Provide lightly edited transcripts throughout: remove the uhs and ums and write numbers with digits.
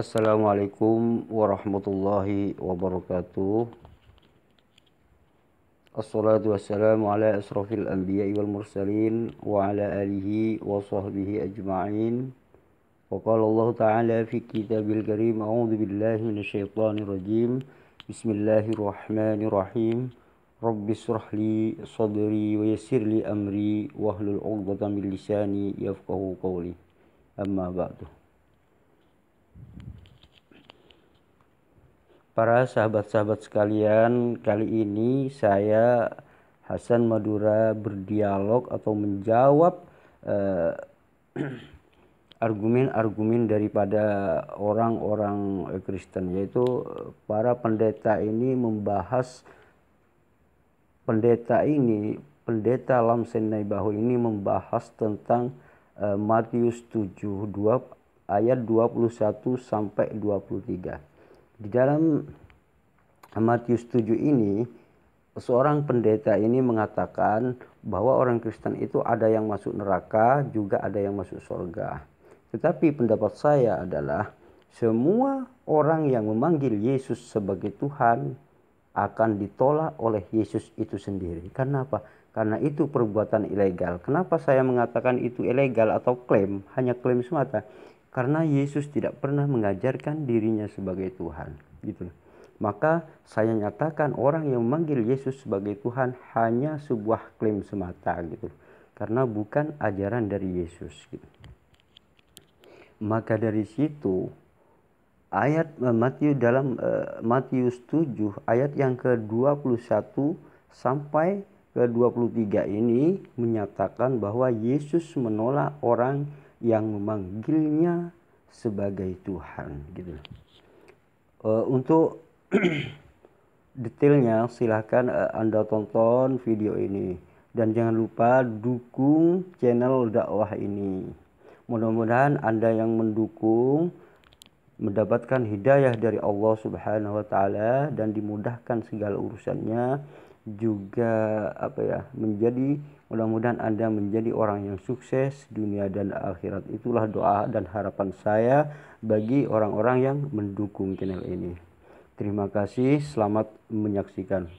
Assalamualaikum warahmatullahi wabarakatuh. Assalatu wassalamu ala asrafil anbiya'i wal mursalin wa ala alihi wa sahbihi ajma'in. Wa qala Allah ta'ala fi kitabil karim, a'udzu billahi minasyaitonir rajim. Bismillahirrahmanirrahim. Rabbi shrah li sadri wa yassir li amri wahlul 'uqdatam min lisani yafqahu qawli. Amma ba'du. Para sahabat-sahabat sekalian, kali ini saya Hasan Madura berdialog atau menjawab argumen-argumen daripada orang-orang Kristen, yaitu para pendeta ini membahas pendeta Lamsen Naibahu ini membahas tentang Matius 7 ayat 21 sampai 23. Di dalam Matius 7 ini, seorang pendeta ini mengatakan bahwa orang Kristen itu ada yang masuk neraka, juga ada yang masuk surga. Tetapi pendapat saya adalah semua orang yang memanggil Yesus sebagai Tuhan akan ditolak oleh Yesus itu sendiri. Karena apa? Karena itu perbuatan ilegal. Kenapa saya mengatakan itu ilegal atau klaim, hanya klaim semata? Karena Yesus tidak pernah mengajarkan dirinya sebagai Tuhan, gitu. Maka saya nyatakan orang yang memanggil Yesus sebagai Tuhan hanya sebuah klaim semata, gitu. Karena bukan ajaran dari Yesus, gitu. Maka dari situ ayat Matius 7 ayat yang ke-21 sampai ke-23 ini menyatakan bahwa Yesus menolak orang yang memanggilnya sebagai Tuhan, gitu. Untuk detailnya silahkan Anda tonton video ini, dan jangan lupa dukung channel dakwah ini. Mudah-mudahan Anda yang mendukung mendapatkan hidayah dari Allah Subhanahu wa taala dan dimudahkan segala urusannya, juga mudah-mudahan Anda menjadi orang yang sukses dunia dan akhirat. Itulah doa dan harapan saya bagi orang-orang yang mendukung channel ini. Terima kasih, selamat menyaksikan.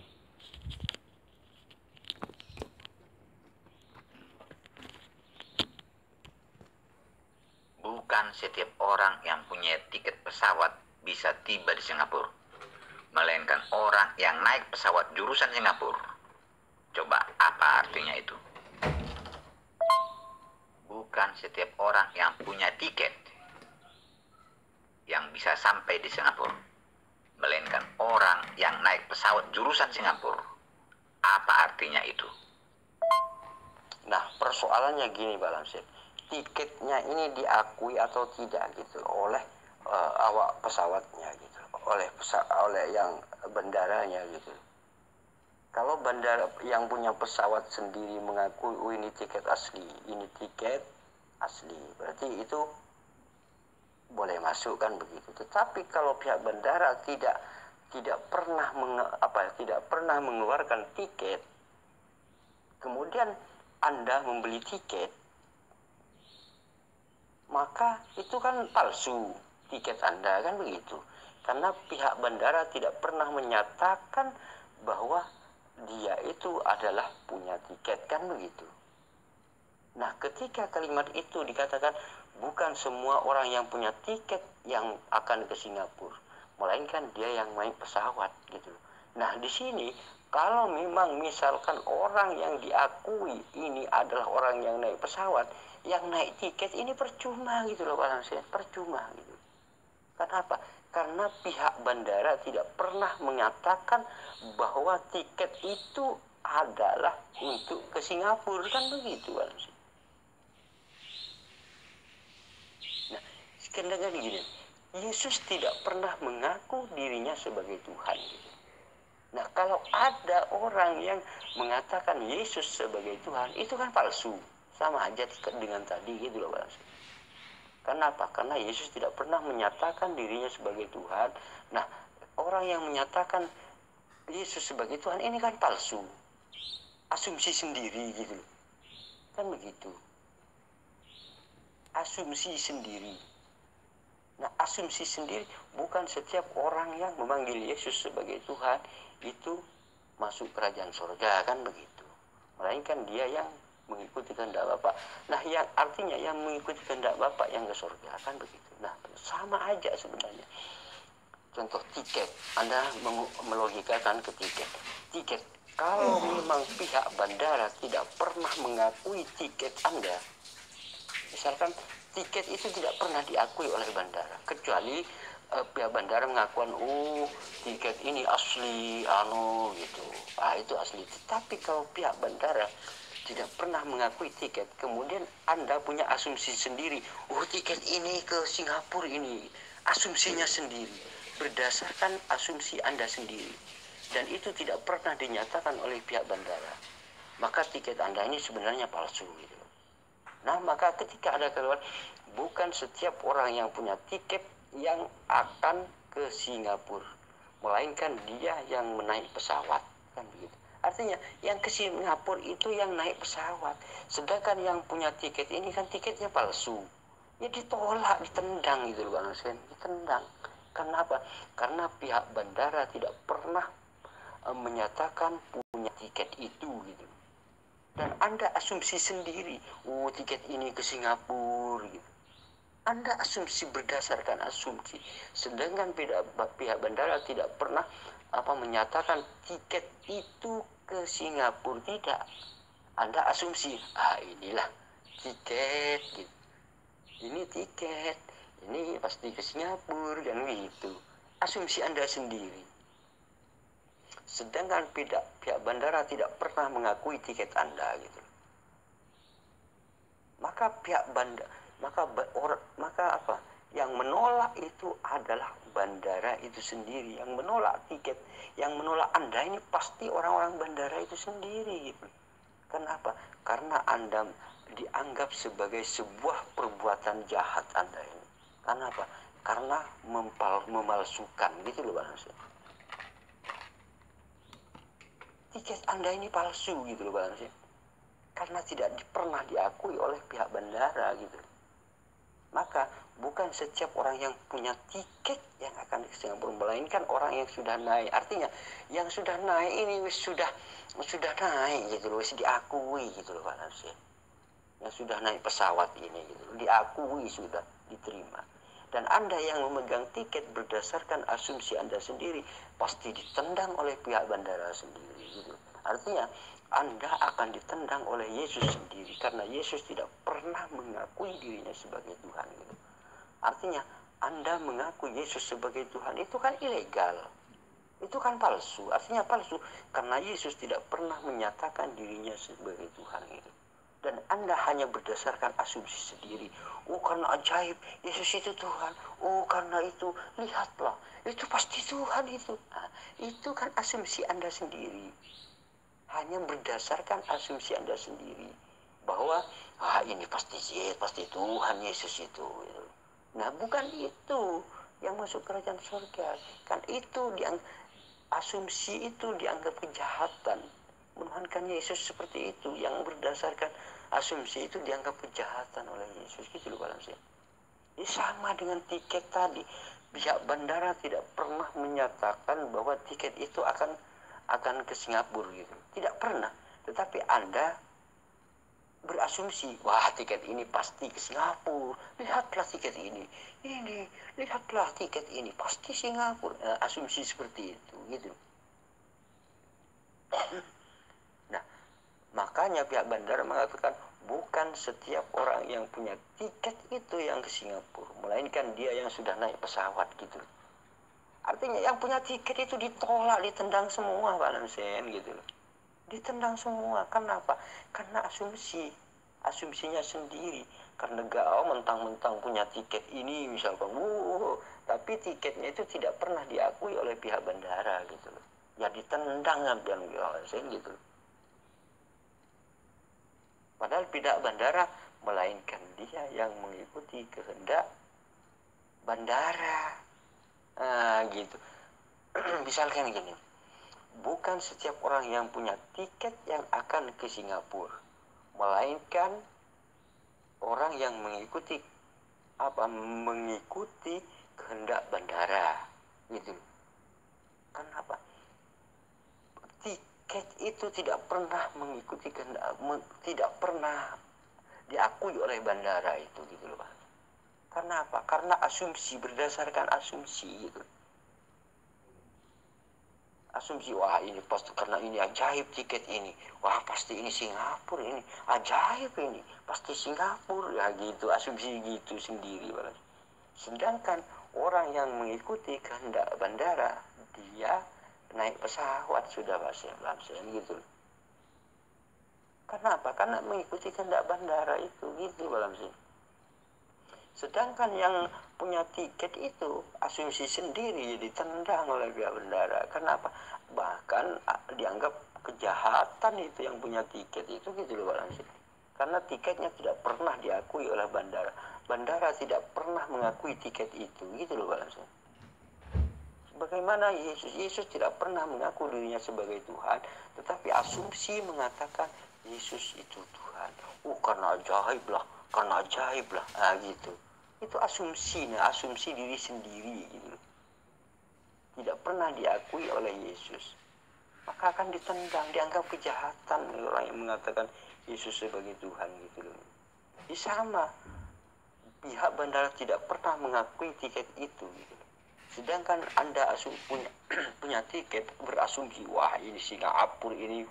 Bukan setiap orang yang punya tiket pesawat bisa tiba di Singapura, melainkan orang yang naik pesawat jurusan Singapura. Coba apa artinya itu? Bukan setiap orang yang punya tiket yang bisa sampai di Singapura, melainkan orang yang naik pesawat jurusan Singapura. Apa artinya itu? Nah, persoalannya gini, Pak Lamsir. Tiketnya ini diakui atau tidak gitu oleh awak pesawatnya gitu, oleh yang bandaranya gitu. Kalau bandara yang punya pesawat sendiri mengakui, oh ini tiket asli, berarti itu boleh masuk kan begitu. Tetapi kalau pihak bandara tidak pernah mengeluarkan tiket, kemudian Anda membeli tiket, maka itu kan palsu tiket Anda, kan begitu. Karena pihak bandara tidak pernah menyatakan bahwa dia itu adalah punya tiket, kan begitu. Nah, ketika kalimat itu dikatakan bukan semua orang yang punya tiket yang akan ke Singapura, melainkan dia yang naik pesawat gitu. Nah, di sini kalau memang misalkan orang yang diakui ini adalah orang yang naik pesawat, yang naik tiket ini percuma gitu loh, Pak Lamsir, percuma gitu. Kenapa? Karena pihak bandara tidak pernah menyatakan bahwa tiket itu adalah untuk ke Singapura, kan begitu, Pak Lamsir. Nah, sekarang gini, Yesus tidak pernah mengaku dirinya sebagai Tuhan gitu. Nah, kalau ada orang yang mengatakan Yesus sebagai Tuhan, itu kan palsu. Sama aja dengan tadi gitu loh, Pak. Kenapa? Karena Yesus tidak pernah menyatakan dirinya sebagai Tuhan. Nah, orang yang menyatakan Yesus sebagai Tuhan ini kan palsu. Asumsi sendiri gitu loh. Kan begitu. Asumsi sendiri. Nah, asumsi sendiri, bukan setiap orang yang memanggil Yesus sebagai Tuhan itu masuk kerajaan surga, kan begitu. Melainkan dia yang mengikuti kehendak Bapa. Nah, yang artinya yang mengikuti kehendak Bapa yang ke surga, kan begitu. Nah, sama aja sebenarnya. Contoh tiket, Anda melogikakan ke tiket. Tiket, kalau memang pihak bandara tidak pernah mengakui tiket Anda, misalkan tiket itu tidak pernah diakui oleh bandara, kecuali pihak bandara mengakuan, tiket ini asli, gitu. Itu asli. Tapi kalau pihak bandara tidak pernah mengakui tiket, kemudian Anda punya asumsi sendiri, tiket ini ke Singapura ini, asumsinya sendiri, berdasarkan asumsi Anda sendiri, dan itu tidak pernah dinyatakan oleh pihak bandara, maka tiket Anda ini sebenarnya palsu gitu. Nah, maka ketika ada keluar, bukan setiap orang yang punya tiket yang akan ke Singapura, melainkan dia yang menaik pesawat, kan begitu. Artinya yang ke Singapura itu yang naik pesawat, sedangkan yang punya tiket ini kan tiketnya palsu. Ya ditolak, ditendang gitu loh Bang Hussein, ditendang. Kenapa? Karena pihak bandara tidak pernah menyatakan punya tiket itu gitu. Dan Anda asumsi sendiri, tiket ini ke Singapura gitu. Anda asumsi berdasarkan asumsi, sedangkan pihak bandara tidak pernah menyatakan tiket itu ke Singapura, tidak. Anda asumsi, inilah tiket gitu. Ini tiket, ini pasti ke Singapura dan gitu. Asumsi Anda sendiri. Sedangkan pihak bandara tidak pernah mengakui tiket Anda gitu. Maka pihak bandara, maka apa? Yang menolak itu adalah bandara itu sendiri, yang menolak tiket, yang menolak Anda ini pasti orang-orang bandara itu sendiri gitu. Kenapa? Karena Anda dianggap sebagai sebuah perbuatan jahat Anda ini. Kenapa? Karena memalsukan gitu loh Bang Hussein. Tiket Anda ini palsu gitu loh Bang Hussein. Karena tidak pernah diakui oleh pihak bandara gitu. Maka bukan setiap orang yang punya tiket yang akan ke Singapura, melainkan orang yang sudah naik. Artinya yang sudah naik ini sudah naik gitu loh, diakui gitu loh Pak Nasir. Yang sudah naik pesawat ini gitu loh, diakui, sudah diterima. Dan Anda yang memegang tiket berdasarkan asumsi Anda sendiri pasti ditendang oleh pihak bandara sendiri gitu. Artinya Anda akan ditendang oleh Yesus sendiri karena Yesus tidak pernah mengakui dirinya sebagai Tuhan gitu. Artinya Anda mengaku Yesus sebagai Tuhan itu kan ilegal. Itu kan palsu. Artinya palsu karena Yesus tidak pernah menyatakan dirinya sebagai Tuhan gitu. Dan Anda hanya berdasarkan asumsi sendiri. Karena ajaib, Yesus itu Tuhan. Karena itu, lihatlah, itu pasti Tuhan itu. Nah, itu kan asumsi Anda sendiri. Hanya berdasarkan asumsi Anda sendiri. Bahwa, ini pasti Tuhan Yesus itu. Nah, bukan itu yang masuk kerajaan surga. Kan itu asumsi itu dianggap kejahatan. Menuhankan Yesus seperti itu, yang berdasarkan asumsi itu dianggap kejahatan oleh Yesus gitu loh Pak Lamsir. Ini sama dengan tiket tadi, pihak bandara tidak pernah menyatakan bahwa tiket itu akan ke Singapura gitu, tidak pernah. Tetapi Anda berasumsi, tiket ini pasti ke Singapura, lihatlah tiket ini, lihatlah tiket ini pasti Singapura. Asumsi seperti itu gitu. Nah, makanya pihak bandara mengatakan bukan setiap orang yang punya tiket itu yang ke Singapura, melainkan dia yang sudah naik pesawat gitu. Artinya yang punya tiket itu ditolak, ditendang semua Pak Lamsen gitu. Ditendang semua. Kenapa? Karena asumsinya sendiri. Karena mentang-mentang punya tiket ini misalkan, tapi tiketnya itu tidak pernah diakui oleh pihak bandara gitu loh. Ya ditendang yang gitu. Padahal pihak bandara melainkan dia yang mengikuti kehendak bandara. Gitu. Misalkan gini, bukan setiap orang yang punya tiket yang akan ke Singapura, melainkan orang yang mengikuti mengikuti kehendak bandara gitu. Kenapa? Tiket itu tidak pernah mengikuti kehendak, tidak pernah diakui oleh bandara itu gitu loh Pak. Karena apa? Karena asumsi, berdasarkan asumsi gitu. Asumsi, wah ini pasti karena ini ajaib tiket ini, wah pasti ini Singapura ini, ajaib ini, pasti Singapura, ya gitu, asumsi gitu sendiri. Sedangkan orang yang mengikuti kehendak bandara, dia naik pesawat sudah Pak, gitu. Kenapa? Karena mengikuti kehendak bandara itu, gitu Pak. Sedangkan yang punya tiket itu asumsi sendiri ditendang oleh pihak bandara. Kenapa? Bahkan dianggap kejahatan itu yang punya tiket itu gitu loh Pak. Karena tiketnya tidak pernah diakui oleh bandara. Bandara tidak pernah mengakui tiket itu gitu loh Pak. Bagaimana Yesus tidak pernah mengaku dirinya sebagai Tuhan, tetapi asumsi mengatakan Yesus itu Tuhan. Karena ajaib lah, nah gitu. Itu asumsi diri sendiri gitu. Tidak pernah diakui oleh Yesus. Maka akan ditendang, dianggap kejahatan orang yang mengatakan Yesus sebagai Tuhan gitu loh. Sama, pihak bandara tidak pernah mengakui tiket itu gitu. Sedangkan Anda punya tiket berasumsi, wah ini Singapura ini,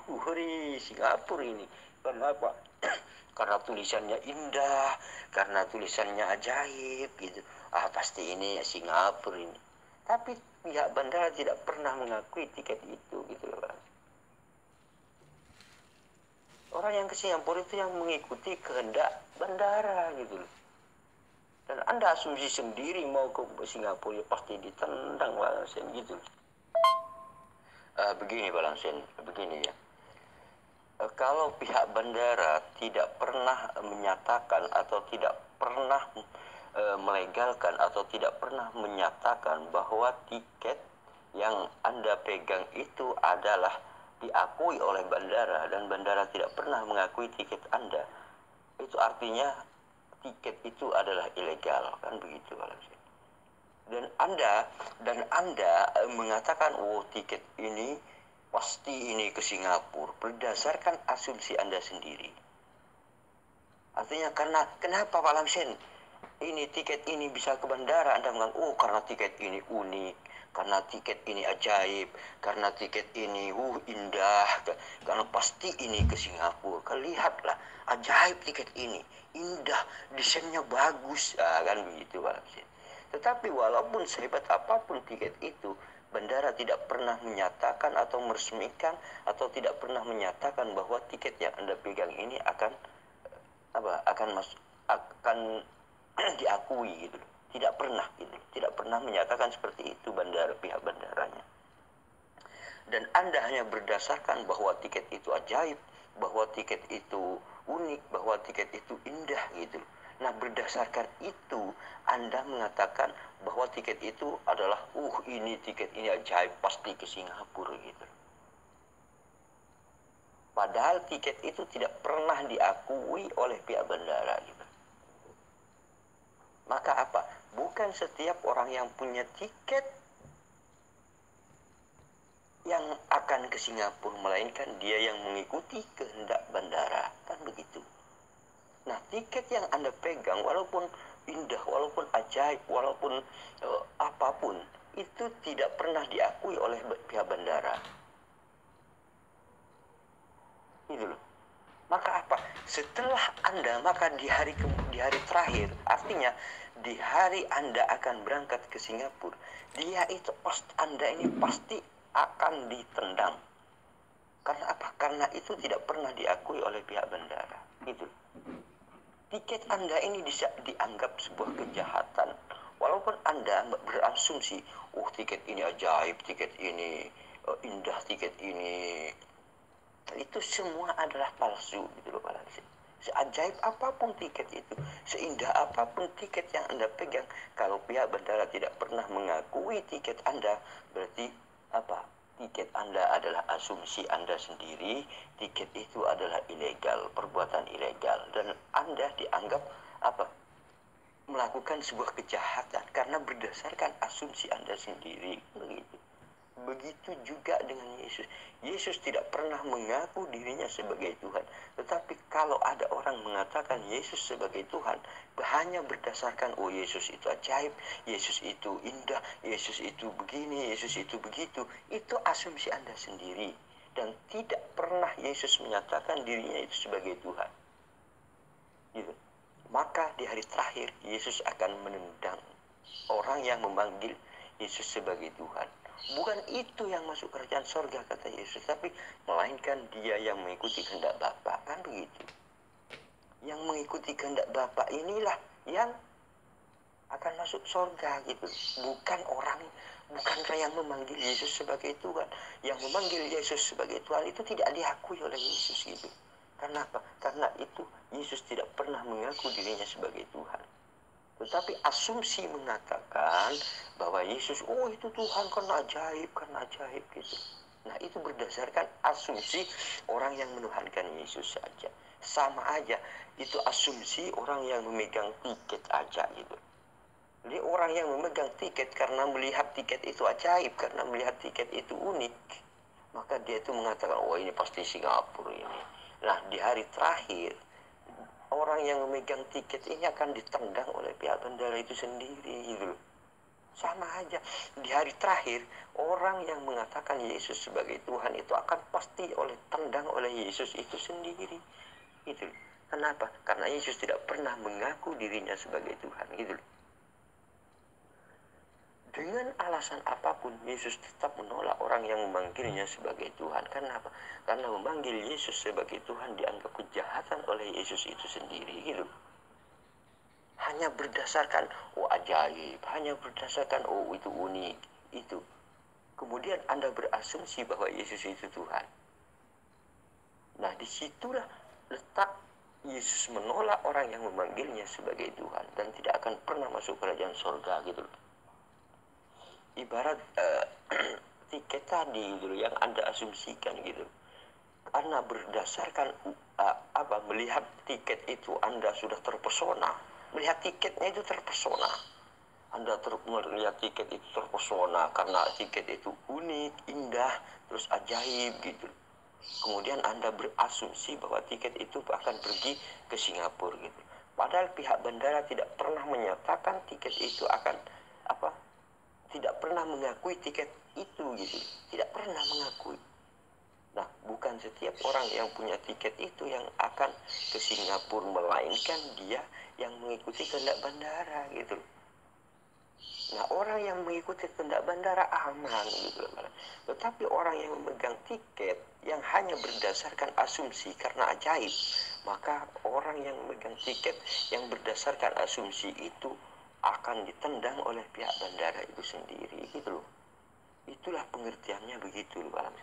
Singapura ini. Kenapa? Karena tulisannya indah, karena tulisannya ajaib gitu. Pasti ini Singapura ini. Tapi pihak bandara tidak pernah mengakui tiket itu gitu loh. Orang yang ke Singapura itu yang mengikuti kehendak bandara gitu loh. Dan Anda asumsi sendiri mau ke Singapura ya pasti ditendang Pak gitu. Begini Pak Lamsen, begini ya. Kalau pihak bandara tidak pernah menyatakan atau tidak pernah melegalkan atau tidak pernah menyatakan bahwa tiket yang Anda pegang itu adalah diakui oleh bandara dan bandara tidak pernah mengakui tiket Anda, itu artinya tiket itu adalah ilegal, kan begitu Pak Lamsen. Dan Anda mengatakan tiket ini pasti ini ke Singapura berdasarkan asumsi Anda sendiri. Artinya kenapa Pak Lamsen ini tiket ini bisa ke bandara? Anda mengatakan karena tiket ini unik, karena tiket ini ajaib, karena tiket ini indah, karena pasti ini ke Singapura. Lihatlah, ajaib tiket ini, indah, desainnya bagus, kan begitu Pak Lamsen. Tetapi walaupun sehebat apapun tiket itu, bandara tidak pernah menyatakan atau meresmikan atau tidak pernah menyatakan bahwa tiket yang Anda pegang ini akan diakui gitu. Tidak pernah gitu. Tidak pernah menyatakan seperti itu pihak bandaranya. Dan Anda hanya berdasarkan bahwa tiket itu ajaib, bahwa tiket itu unik, bahwa tiket itu indah gitu. Nah, berdasarkan itu Anda mengatakan bahwa tiket itu adalah ini tiket ini ajaib, pasti ke Singapura gitu. Padahal tiket itu tidak pernah diakui oleh pihak bandara gitu. Maka apa? Bukan setiap orang yang punya tiket yang akan ke Singapura, melainkan dia yang mengikuti kehendak bandara, kan begitu. Nah, tiket yang Anda pegang walaupun indah, walaupun ajaib, walaupun apapun, itu tidak pernah diakui oleh pihak bandara. Gitu loh. Maka apa? Setelah Anda, maka di hari terakhir, artinya di hari Anda akan berangkat ke Singapura, Anda ini pasti akan ditendang. Karena apa? Karena itu tidak pernah diakui oleh pihak bandara. Gitu. Tiket Anda ini bisa dianggap sebuah kejahatan. Walaupun Anda berasumsi, tiket ini ajaib, tiket ini indah, tiket ini, itu semua adalah palsu gitu loh Pak Lamsen. Seajaib apapun tiket itu, seindah apapun tiket yang Anda pegang, kalau pihak bandara tidak pernah mengakui tiket Anda, berarti apa? Tiket Anda adalah asumsi Anda sendiri, tiket itu adalah ilegal, perbuatan ilegal, dan Anda dianggap melakukan sebuah kejahatan karena berdasarkan asumsi Anda sendiri, begitu. Begitu juga dengan Yesus. Yesus tidak pernah mengaku dirinya sebagai Tuhan. Tetapi kalau ada orang mengatakan Yesus sebagai Tuhan, hanya berdasarkan, oh Yesus itu ajaib, Yesus itu indah, Yesus itu begini, Yesus itu begitu, itu asumsi Anda sendiri. Dan tidak pernah Yesus menyatakan dirinya itu sebagai Tuhan. Gitu. Maka di hari terakhir, Yesus akan menendang orang yang memanggil Yesus sebagai Tuhan. Bukan itu yang masuk kerajaan sorga, kata Yesus, tapi melainkan dia yang mengikuti kehendak Bapa, kan begitu. Yang mengikuti kehendak Bapa inilah yang akan masuk sorga, gitu. Bukan yang memanggil Yesus sebagai Tuhan. Yang memanggil Yesus sebagai Tuhan itu tidak diakui oleh Yesus, gitu. Kenapa? Karena itu Yesus tidak pernah mengaku dirinya sebagai Tuhan. Tetapi asumsi mengatakan bahwa Yesus, oh itu Tuhan karena ajaib gitu. Nah itu berdasarkan asumsi orang yang menuhankan Yesus saja. Sama aja, itu asumsi orang yang memegang tiket aja gitu. Jadi orang yang memegang tiket karena melihat tiket itu ajaib, karena melihat tiket itu unik, maka dia itu mengatakan, oh ini pasti Singapura ini. Nah di hari terakhir, orang yang memegang tiket ini akan ditendang oleh pihak bandara itu sendiri gitu. Sama aja, di hari terakhir orang yang mengatakan Yesus sebagai Tuhan itu akan pasti tendang oleh Yesus itu sendiri gitu. Kenapa? Karena Yesus tidak pernah mengaku dirinya sebagai Tuhan gitu. Dengan alasan apapun, Yesus tetap menolak orang yang memanggilnya sebagai Tuhan. Kenapa? Karena memanggil Yesus sebagai Tuhan dianggap kejahatan oleh Yesus itu sendiri, gitu. Hanya berdasarkan, oh ajaib, hanya berdasarkan, oh itu unik, itu. Kemudian Anda berasumsi bahwa Yesus itu Tuhan. Nah, disitulah letak Yesus menolak orang yang memanggilnya sebagai Tuhan dan tidak akan pernah masuk kerajaan surga, gitu. Ibarat tiket tadi gitu yang Anda asumsikan gitu. Karena berdasarkan melihat tiket itu Anda sudah terpesona. Melihat tiketnya itu terpesona. Anda melihat tiket itu terpesona karena tiket itu unik, indah, terus ajaib gitu. Kemudian Anda berasumsi bahwa tiket itu akan pergi ke Singapura gitu. Padahal pihak bandara tidak pernah menyatakan tiket itu akan tidak pernah mengakui tiket itu gitu, tidak pernah mengakui. Nah, bukan setiap orang yang punya tiket itu yang akan ke Singapura, melainkan dia yang mengikuti kehendak bandara gitu. Nah, orang yang mengikuti kehendak bandara aman gitu. Tetapi orang yang memegang tiket yang hanya berdasarkan asumsi karena ajaib, maka orang yang memegang tiket yang berdasarkan asumsi itu akan ditendang oleh pihak bandara itu sendiri gitu loh. Itulah pengertiannya begitu loh, Alam.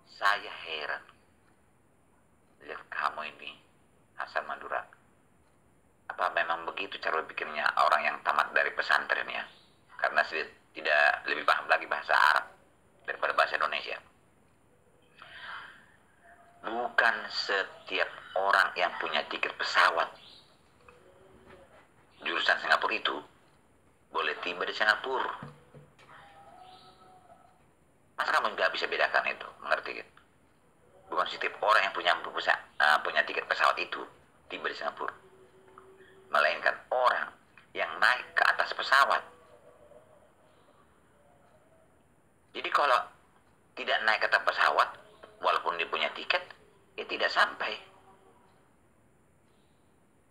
Saya heran lihat kamu ini, Hasan Madura. Apa memang begitu cara berpikirnya orang yang tamat dari pesantren ya? Karena tidak lebih paham lagi bahasa Arab daripada bahasa Indonesia. Bukan setiap orang yang punya tiket pesawat jurusan Singapura itu boleh tiba di Singapura. Masa kamu nggak bisa bedakan itu, mengerti gitu? Bukan setiap orang yang punya tiket pesawat itu tiba di Singapura, melainkan orang yang naik ke atas pesawat. Jadi kalau tidak naik ke atas pesawat, walaupun dia punya tiket, dia tidak sampai.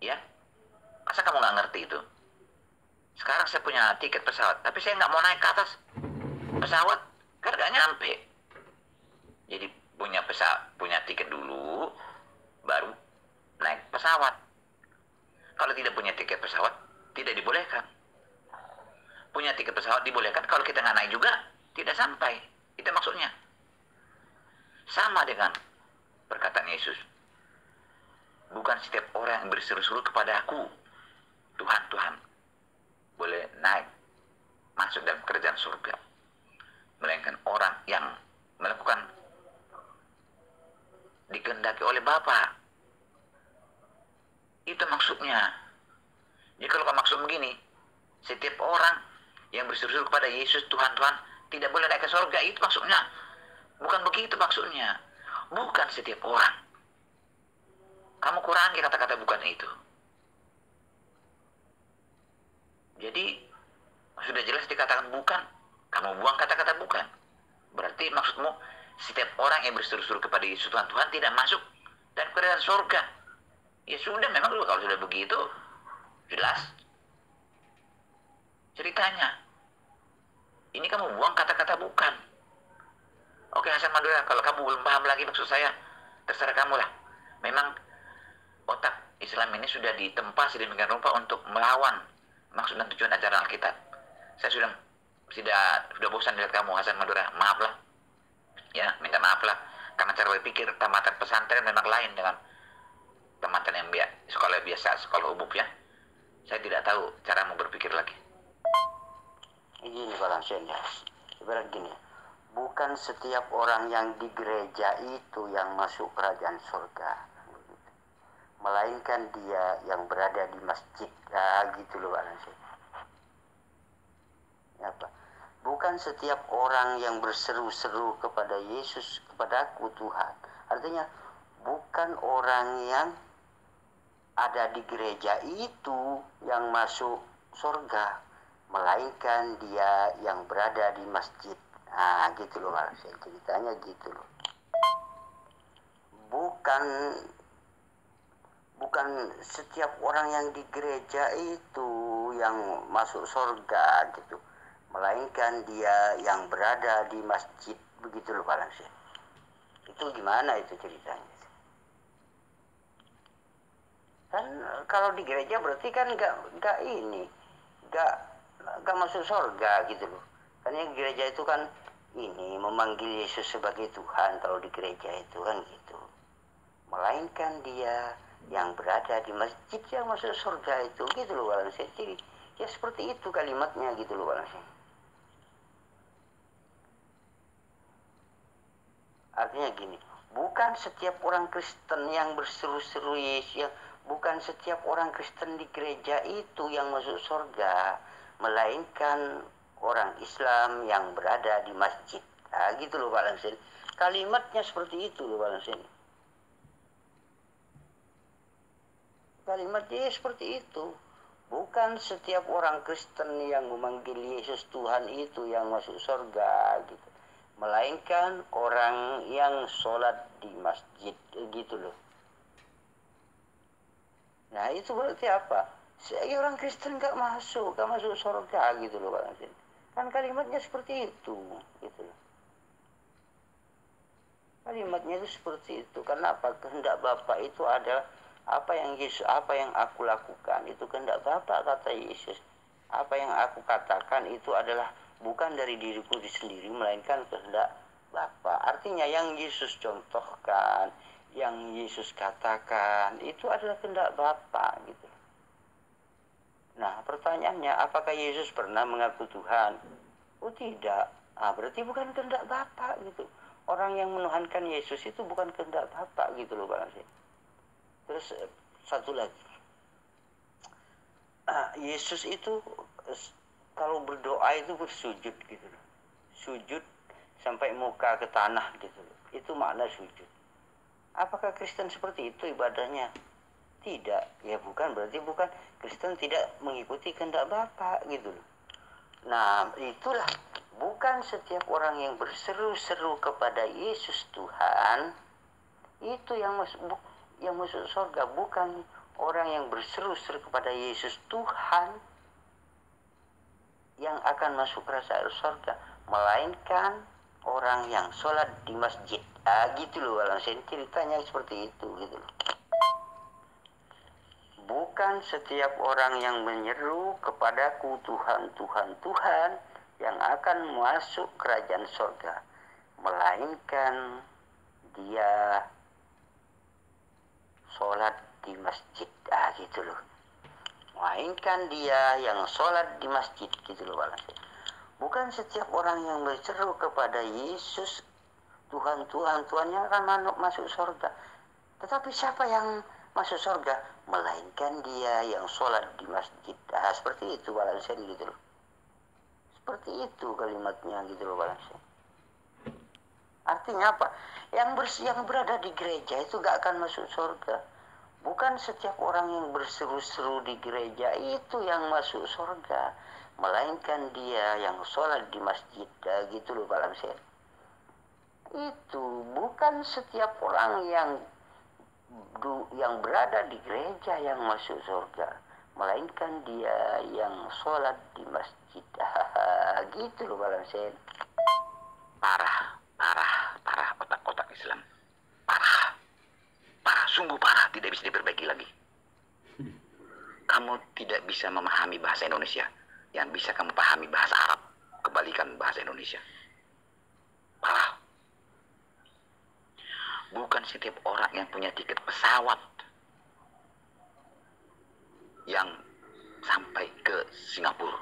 Ya, masa kamu nggak ngerti itu? Sekarang saya punya tiket pesawat, tapi saya nggak mau naik ke atas pesawat, karena nggak nyampe. Jadi punya tiket dulu, baru naik pesawat. Kalau tidak punya tiket pesawat, tidak dibolehkan. Punya tiket pesawat dibolehkan, kalau kita nggak naik juga, tidak sampai. Itu maksudnya. Sama dengan perkataan Yesus. Bukan setiap orang yang berseru-seru kepada aku, Tuhan, Tuhan, boleh naik, masuk dalam kerajaan surga. Melainkan orang yang melakukan dikehendaki oleh Bapa. Itu maksudnya. Jadi kalau kau maksud begini, setiap orang yang berseru-seru kepada Yesus Tuhan Tuhan tidak boleh naik ke surga, itu maksudnya. Bukan begitu maksudnya. Bukan setiap orang. Kamu kurangi kata-kata bukan itu. Jadi sudah jelas dikatakan bukan, kamu buang kata-kata bukan. Berarti maksudmu setiap orang yang berseru-seru kepada Yesus Tuhan Tuhan tidak masuk dan keadaan surga. Ya sudah, memang kalau sudah begitu jelas ceritanya. Ini kamu buang kata-kata bukan. Oke Hasan Madura, kalau kamu belum paham lagi maksud saya, terserah kamu lah. Memang otak Islam ini sudah ditempa sedemikian rupa untuk melawan maksud dan tujuan ajaran Alkitab. Saya sudah bosan lihat kamu Hasan Madura. Maaf lah. Ya, minta maaf lah. Karena cara berpikir tamatan pesantren memang lain dengan tamatan yang sekolah biasa, sekolah umum ya. Saya tidak tahu caramu berpikir lagi. Gini Pak Lamsen ya, ibarat gini, bukan setiap orang yang di gereja itu yang masuk kerajaan surga, melainkan dia yang berada di masjid. Gitu loh Pak Lamsen. Ya, Pak. Bukan setiap orang yang berseru-seru kepada Yesus, kepadaku Tuhan. Artinya bukan orang yang ada di gereja itu yang masuk surga, melainkan dia yang berada di masjid. Gitu loh Pak. Ceritanya gitu loh. Bukan setiap orang yang di gereja itu yang masuk surga gitu, melainkan dia yang berada di masjid. Begitu loh Pak. Itu gimana itu ceritanya? Kan kalau di gereja berarti kan nggak masuk surga gitu loh. Karena gereja itu kan ini memanggil Yesus sebagai Tuhan kalau di gereja itu kan gitu. Melainkan dia yang berada di masjid yang masuk surga itu, gitu loh Pak. Jadi ya seperti itu kalimatnya gitu loh Pak. Artinya gini, bukan setiap orang Kristen yang berseru-seru Yesus, bukan setiap orang Kristen di gereja itu yang masuk surga, melainkan orang Islam yang berada di masjid. Gitu loh Pak Lamsen. Kalimatnya seperti itu loh Pak Lamsen. Kalimatnya seperti itu. Bukan setiap orang Kristen yang memanggil Yesus Tuhan itu yang masuk surga gitu, melainkan orang yang sholat di masjid. Gitu loh. Nah itu berarti apa? Orang Kristen gak masuk surga gitu loh Pak. Kan kalimatnya seperti itu gitu loh. Kalimatnya itu seperti itu. Kenapa? Kehendak Bapa itu adalah apa yang aku lakukan itu kehendak Bapa, kata Yesus. Apa yang aku katakan itu adalah bukan dari diriku sendiri, melainkan kehendak Bapa. Artinya yang Yesus contohkan, yang Yesus katakan itu adalah kehendak Bapa gitu. Nah pertanyaannya, apakah Yesus pernah mengaku Tuhan? Oh tidak. Berarti bukan kehendak Bapa gitu. Orang yang menuhankan Yesus itu bukan kehendak Bapa gitu loh Pak. Terus satu lagi, Yesus itu kalau berdoa itu bersujud gitu loh. Sujud sampai muka ke tanah gitu loh. Itu makna sujud. Apakah Kristen seperti itu ibadahnya? Tidak. Ya bukan, berarti bukan. Kristen tidak mengikuti kehendak Bapa gitu loh. Nah itulah, bukan setiap orang yang berseru-seru kepada Yesus Tuhan itu yang masuk surga. Bukan orang yang berseru-seru kepada Yesus Tuhan yang akan masuk kerajaan surga, melainkan orang yang sholat di masjid. Gitu loh Walang. Ceritanya seperti itu gitu loh. Bukan setiap orang yang menyeru kepadaku Tuhan, Tuhan, Tuhan yang akan masuk kerajaan surga, melainkan dia sholat di masjid. Gitu loh. Melainkan dia yang sholat di masjid. Gitu loh Walang. Bukan setiap orang yang berseru kepada Yesus Tuhan, Tuhan, Tuhan yang akan masuk surga. Tetapi siapa yang masuk surga? melainkan dia yang sholat di masjid. Seperti itu balansen gitu loh. Seperti itu kalimatnya gitu loh balansen. Artinya apa? Yang berada di gereja itu gak akan masuk surga. Bukan setiap orang yang berseru-seru di gereja itu yang masuk surga, melainkan dia yang sholat di masjid. Gitu loh balansen. Itu bukan setiap orang yang berada di gereja yang masuk surga, melainkan dia yang sholat di masjid. Gitu loh balansen. Parah otak-otak Islam. Parah, sungguh parah, tidak bisa diperbaiki lagi. Kamu tidak bisa memahami bahasa Indonesia, yang bisa kamu pahami bahasa Arab, kebalikan bahasa Indonesia. Parah. Bukan setiap orang yang punya tiket pesawat yang sampai ke Singapura,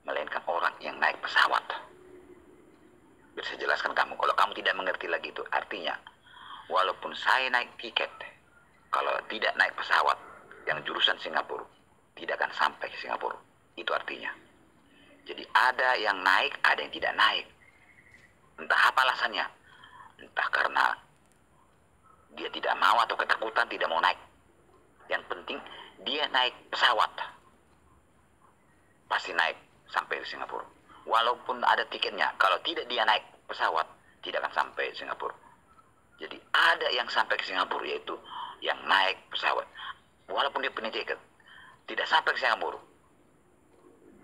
melainkan orang yang naik pesawat. Biar saya jelaskan kamu, kalau kamu tidak mengerti lagi itu, artinya walaupun saya naik tiket, kalau tidak naik pesawat yang jurusan Singapura, tidak akan sampai ke Singapura. Itu artinya. Jadi ada yang naik, ada yang tidak naik. Entah apa alasannya. Entah karena dia tidak mau atau ketakutan tidak mau naik. Yang penting dia naik pesawat. Pasti naik sampai ke Singapura. Walaupun ada tiketnya, kalau tidak dia naik pesawat, tidak akan sampai Singapura. Jadi ada yang sampai ke Singapura, yaitu yang naik pesawat. Walaupun dia punya tiket, tidak sampai ke Singapura.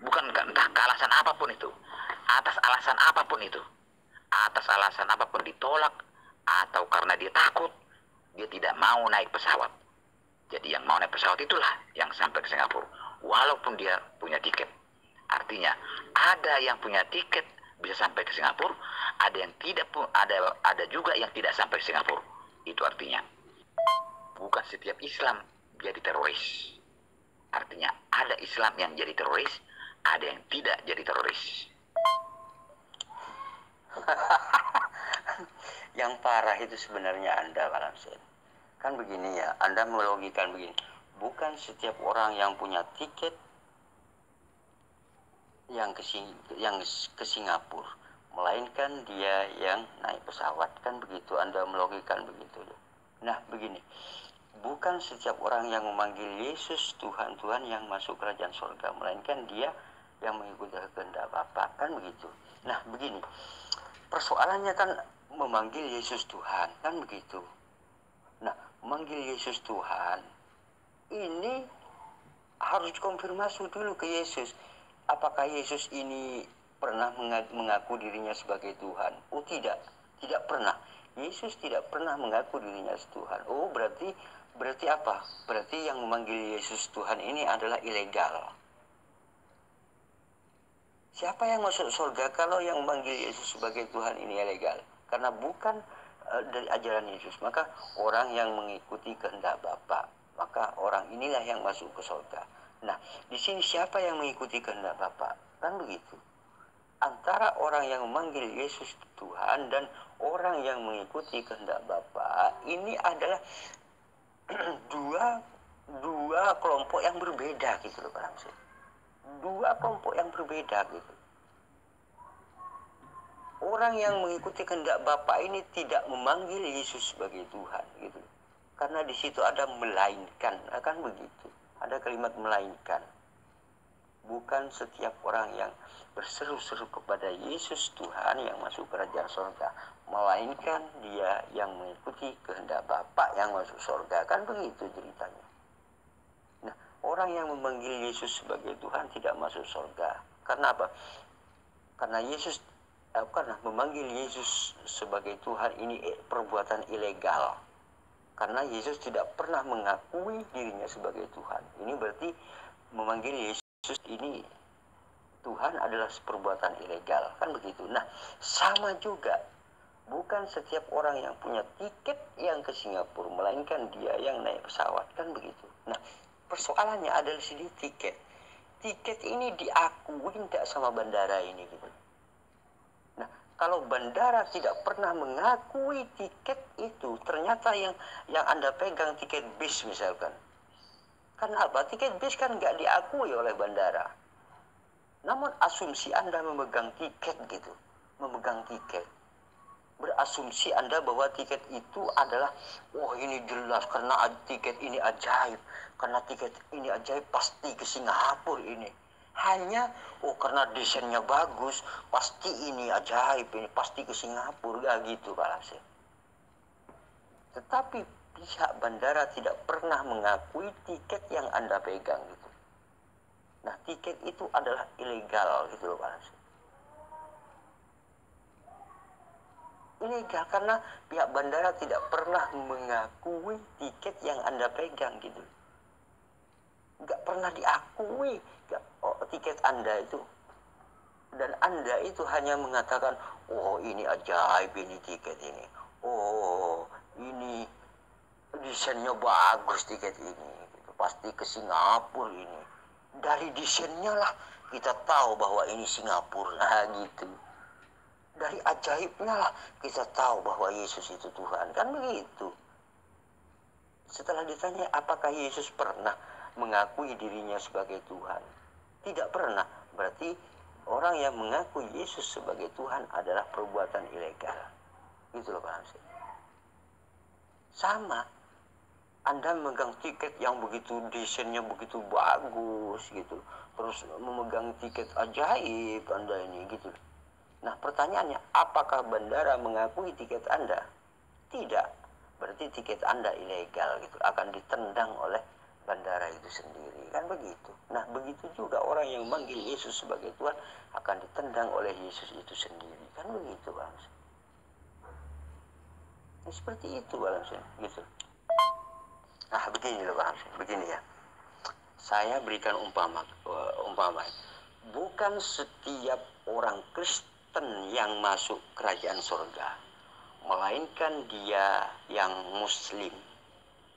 Bukan entah ke alasan apapun itu. Atas alasan apapun itu. Atas alasan apapun ditolak. Atau karena dia takut, dia tidak mau naik pesawat. Jadi yang mau naik pesawat itulah yang sampai ke Singapura. Walaupun dia punya tiket. Artinya ada yang punya tiket bisa sampai ke Singapura, ada yang tidak, ada juga yang tidak sampai ke Singapura. Itu artinya bukan setiap Islam jadi teroris. Artinya ada Islam yang jadi teroris, ada yang tidak jadi teroris. Yang parah itu sebenarnya Anda, Pak Lamsen. Kan begini ya, Anda melogikan begini. Bukan setiap orang yang punya tiket yang ke Singapura, melainkan dia yang naik pesawat. Kan begitu Anda melogikan begitu. Nah begini, bukan setiap orang yang memanggil Yesus Tuhan yang masuk kerajaan surga, melainkan dia yang mengikuti kehendak Bapa. Kan begitu. Nah begini, persoalannya kan memanggil Yesus Tuhan, kan begitu. Nah memanggil Yesus Tuhan ini harus konfirmasi dulu ke Yesus. Apakah Yesus ini pernah mengaku dirinya sebagai Tuhan? Oh tidak pernah. Yesus tidak pernah mengaku dirinya sebagai Tuhan. Oh berarti apa? Berarti yang memanggil Yesus Tuhan ini adalah ilegal. Siapa yang masuk surga kalau yang memanggil Yesus sebagai Tuhan ini ilegal? Karena bukan dari ajaran Yesus. Maka orang yang mengikuti kehendak Bapa, maka orang inilah yang masuk ke surga. Nah, di sini siapa yang mengikuti kehendak Bapa? Kan begitu. Antara orang yang memanggil Yesus Tuhan dan orang yang mengikuti kehendak Bapa, ini adalah dua kelompok yang berbeda gitu loh, Pak Ramsey. Dua kelompok yang berbeda gitu. Orang yang mengikuti kehendak Bapa ini tidak memanggil Yesus sebagai Tuhan gitu. Karena di situ ada melainkan, akan begitu. Ada kalimat melainkan. Bukan setiap orang yang berseru-seru kepada Yesus Tuhan yang masuk kerajaan surga, melainkan dia yang mengikuti kehendak Bapa yang masuk surga. Kan begitu ceritanya. Nah, orang yang memanggil Yesus sebagai Tuhan tidak masuk surga. Karena apa? Karena memanggil Yesus sebagai Tuhan ini perbuatan ilegal. Karena Yesus tidak pernah mengakui dirinya sebagai Tuhan. Ini berarti memanggil Yesus ini Tuhan adalah perbuatan ilegal. Kan begitu. Nah, sama juga. Bukan setiap orang yang punya tiket yang ke Singapura, melainkan dia yang naik pesawat. Kan begitu. Nah, persoalannya adalah di tiket. Tiket ini diakui tidak sama bandara ini gitu. Nah, kalau bandara tidak pernah mengakui tiket itu, ternyata yang Anda pegang tiket bis misalkan. Karena apa? Tiket bis kan nggak diakui oleh bandara. Namun asumsi Anda memegang tiket gitu, memegang tiket. Berasumsi Anda bahwa tiket itu adalah, oh ini jelas karena tiket ini ajaib. Karena tiket ini ajaib pasti ke Singapura ini. Hanya, oh karena desainnya bagus, pasti ini ajaib, ini pasti ke Singapura. Gak gitu Pak Lamsin. Tetapi pihak bandara tidak pernah mengakui tiket yang Anda pegang gitu. Nah, tiket itu adalah ilegal gitu loh Pak Lamsin. Ilegal karena pihak bandara tidak pernah mengakui tiket yang Anda pegang gitu. Nggak pernah diakui tiket Anda itu. Dan Anda itu hanya mengatakan, oh ini ajaib ini tiket ini. Oh ini desainnya bagus tiket ini. Gitu. Pasti ke Singapura ini. Dari desainnya lah kita tahu bahwa ini Singapura. Nah gitu. Dari ajaibnya lah kita tahu bahwa Yesus itu Tuhan. Kan begitu. Setelah ditanya apakah Yesus pernah mengakui dirinya sebagai Tuhan? Tidak pernah. Berarti orang yang mengaku Yesus sebagai Tuhan adalah perbuatan ilegal. Gitu loh Pak Hamzah. Sama. Anda memegang tiket yang begitu desainnya begitu bagus gitu. Terus memegang tiket ajaib Anda ini gitu. Nah pertanyaannya, apakah bandara mengakui tiket Anda? Tidak. Berarti tiket Anda ilegal gitu. Akan ditendang oleh bandara itu sendiri. Kan begitu. Nah begitu juga orang yang memanggil Yesus sebagai Tuhan akan ditendang oleh Yesus itu sendiri. Kan begitu Bang. Nah, seperti itu Bang. Gitu. Nah begini loh Bang. Begini ya. Saya berikan umpama. Bukan setiap orang Kristen yang masuk kerajaan surga, melainkan dia yang muslim.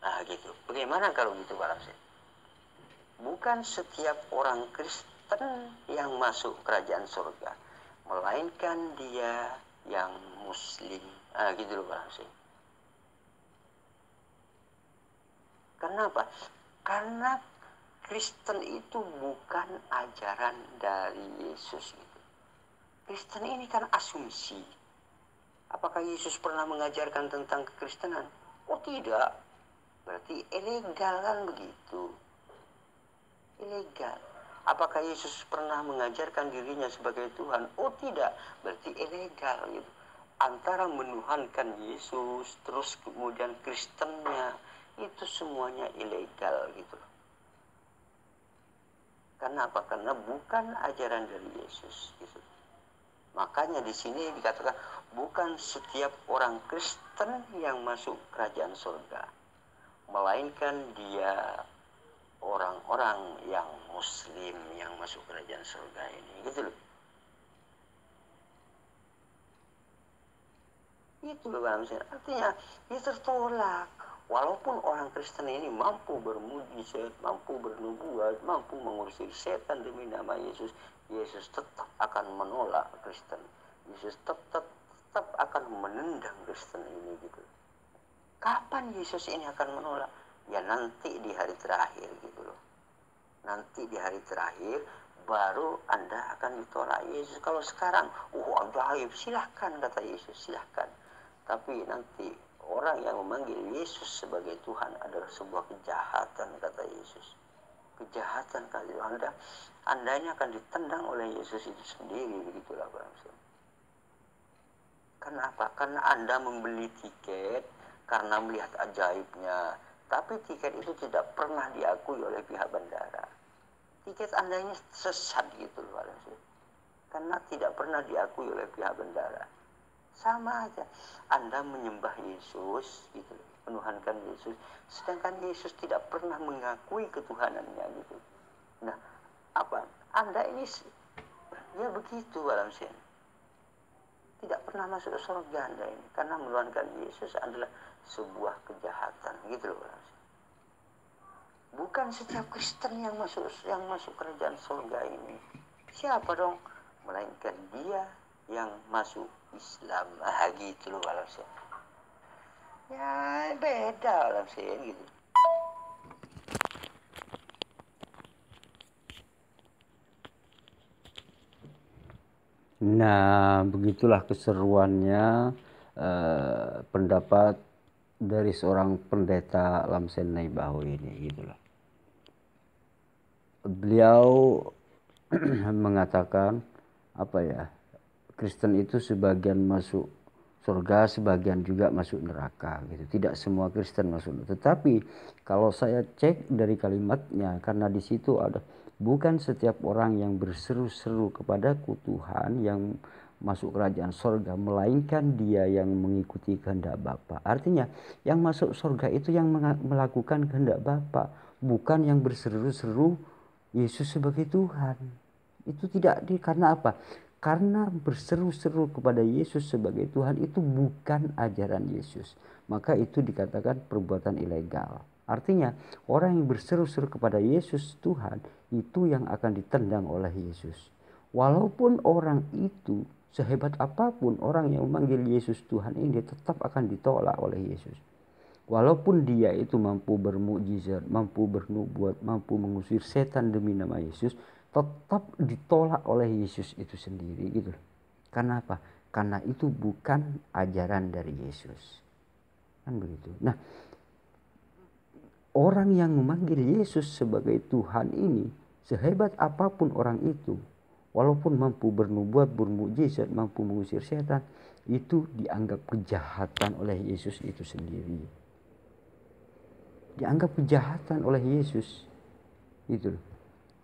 Nah gitu. Bagaimana kalau gitu Pak Ramsey? Bukan setiap orang Kristen yang masuk kerajaan surga, melainkan dia yang muslim. Nah gitu loh Pak Ramsey. Kenapa? Karena Kristen itu bukan ajaran dari Yesus gitu. Kristen ini kan asumsi. Apakah Yesus pernah mengajarkan tentang kekristenan? Oh tidak. Berarti ilegal kan begitu. Ilegal. Apakah Yesus pernah mengajarkan dirinya sebagai Tuhan? Oh tidak. Berarti ilegal gitu. Antara menuhankan Yesus terus kemudian Kristennya itu semuanya ilegal gitu. Karena apa? Karena bukan ajaran dari Yesus gitu. Makanya di sini dikatakan bukan setiap orang Kristen yang masuk kerajaan surga, melainkan dia orang-orang yang muslim yang masuk kerajaan surga ini. Gitu loh. Itu loh artinya dia tertolak. Walaupun orang Kristen ini mampu bermujizat, mampu bernubuat, mampu mengusir setan demi nama Yesus, Yesus tetap akan menolak Kristen. Yesus tetap akan menendang Kristen ini gitu. Kapan Yesus ini akan menolak? Ya nanti di hari terakhir gitu loh. Nanti di hari terakhir baru Anda akan ditolak Yesus. Kalau sekarang, ajaib, silahkan kata Yesus, silahkan. Tapi nanti orang yang memanggil Yesus sebagai Tuhan adalah sebuah kejahatan kata Yesus. Kejahatan kali Anda ini akan ditendang oleh Yesus itu sendiri, begitulah Pak Ramsey. Kenapa? Karena Anda membeli tiket karena melihat ajaibnya, tapi tiket itu tidak pernah diakui oleh pihak bandara. Tiket Anda ini sesat gitu Pak Ramsey. Karena tidak pernah diakui oleh pihak bandara. Sama aja. Anda menyembah Yesus gitu, menuhankan Yesus, sedangkan Yesus tidak pernah mengakui ketuhanannya gitu. Nah, apa? Anda ini ya begitu Alam Sen. Tidak pernah masuk ke surga Anda ini karena menuhankan Yesus adalah sebuah kejahatan gitu loh Alam Sen. Bukan setiap Kristen yang masuk kerajaan surga ini. Siapa dong? Melainkan dia yang masuk Islam. Gitu loh kalau saya. Ya beda kalau saya gitu. Nah, begitulah keseruannya pendapat dari seorang pendeta Lamsen Naibaho ini gitulah. Beliau mengatakan apa ya? Kristen itu sebagian masuk surga, sebagian juga masuk neraka gitu. Tidak semua Kristen masuk. Tetapi kalau saya cek dari kalimatnya, karena di situ ada bukan setiap orang yang berseru-seru kepadaku Tuhan yang masuk kerajaan surga, melainkan dia yang mengikuti kehendak Bapa. Artinya yang masuk surga itu yang melakukan kehendak Bapa, bukan yang berseru-seru Yesus sebagai Tuhan. Itu tidak karena apa? Karena berseru-seru kepada Yesus sebagai Tuhan itu bukan ajaran Yesus. Maka itu dikatakan perbuatan ilegal. Artinya orang yang berseru-seru kepada Yesus Tuhan itu yang akan ditendang oleh Yesus. Walaupun orang itu sehebat apapun orang yang memanggil Yesus Tuhan ini tetap akan ditolak oleh Yesus. Walaupun dia itu mampu bermukjizat, mampu bernubuat, mampu mengusir setan demi nama Yesus, tetap ditolak oleh Yesus itu sendiri gitu. Karena apa? Karena itu bukan ajaran dari Yesus. Kan begitu. Nah, orang yang memanggil Yesus sebagai Tuhan ini, sehebat apapun orang itu, walaupun mampu bernubuat, bermukjizat, mampu mengusir setan, itu dianggap kejahatan oleh Yesus itu sendiri. Dianggap kejahatan oleh Yesus. Gitu.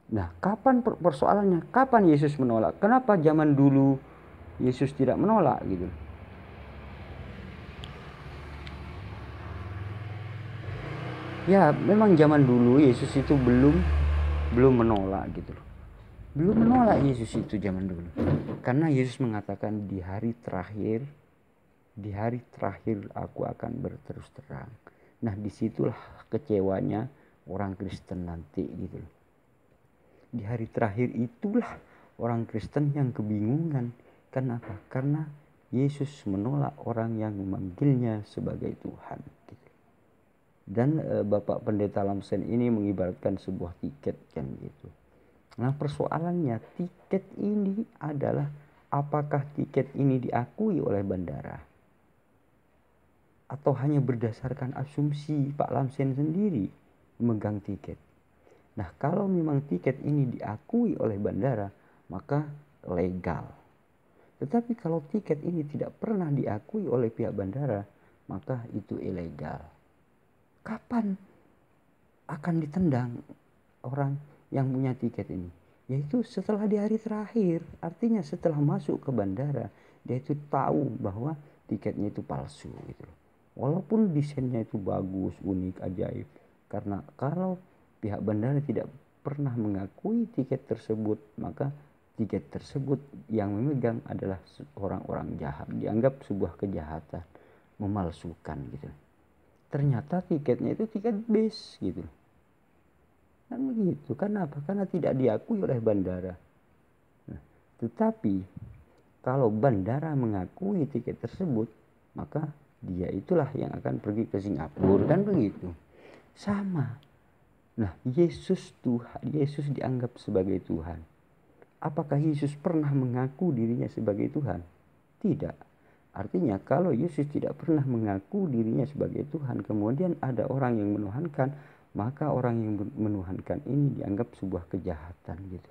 Nah, kapan persoalannya? Kapan Yesus menolak? Kenapa zaman dulu Yesus tidak menolak gitu? Ya, memang zaman dulu Yesus itu belum menolak gitu. Belum menolak Yesus itu zaman dulu. Karena Yesus mengatakan di hari terakhir aku akan berterus terang. Nah, disitulah kecewanya orang Kristen nanti gitu. Di hari terakhir itulah orang Kristen yang kebingungan. Kenapa? Karena Yesus menolak orang yang memanggilnya sebagai Tuhan. Gitu. Dan Bapak Pendeta Lamsen ini mengibaratkan sebuah tiket kan gitu. Nah, persoalannya tiket ini adalah apakah tiket ini diakui oleh bandara? Atau hanya berdasarkan asumsi Pak Lamsen sendiri memegang tiket. Nah, kalau memang tiket ini diakui oleh bandara, maka legal. Tetapi kalau tiket ini tidak pernah diakui oleh pihak bandara, maka itu ilegal. Kapan akan ditendang orang yang punya tiket ini? Yaitu setelah di hari terakhir. Artinya setelah masuk ke bandara, dia itu tahu bahwa tiketnya itu palsu gitu. Walaupun desainnya itu bagus, unik, ajaib. Karena kalau pihak bandara tidak pernah mengakui tiket tersebut, maka tiket tersebut yang memegang adalah orang-orang jahat, dianggap sebuah kejahatan, memalsukan gitu. Ternyata tiketnya itu tiket bis gitu. Kan begitu. Kenapa? Karena tidak diakui oleh bandara. Nah, tetapi kalau bandara mengakui tiket tersebut, maka dia itulah yang akan pergi ke Singapura, kan begitu. Sama. Nah, Yesus dianggap sebagai Tuhan. Apakah Yesus pernah mengaku dirinya sebagai Tuhan? Tidak. Artinya kalau Yesus tidak pernah mengaku dirinya sebagai Tuhan, kemudian ada orang yang menuhankan, maka orang yang menuhankan ini dianggap sebuah kejahatan gitu.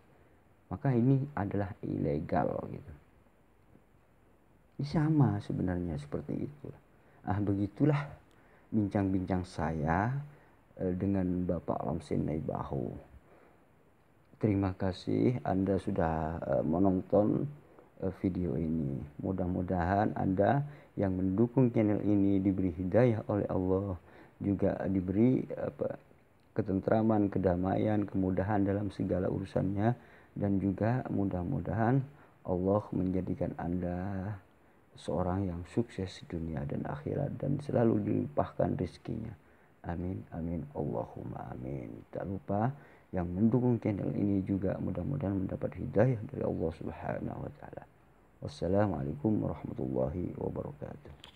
Maka ini adalah ilegal gitu. Ini sama sebenarnya seperti itu. Begitulah bincang-bincang saya dengan Bapak Lamsen Naibaho. Terima kasih Anda sudah menonton video ini. Mudah-mudahan Anda yang mendukung channel ini diberi hidayah oleh Allah, juga diberi ketentraman, kedamaian, kemudahan dalam segala urusannya, dan juga mudah-mudahan Allah menjadikan Anda seorang yang sukses dunia dan akhirat dan selalu dilimpahkan rezekinya. Amin, amin, Allahumma amin. Tak lupa yang mendukung channel ini juga mudah-mudahan mendapat hidayah dari Allah Subhanahu wa taala. Wassalamualaikum warahmatullahi wabarakatuh.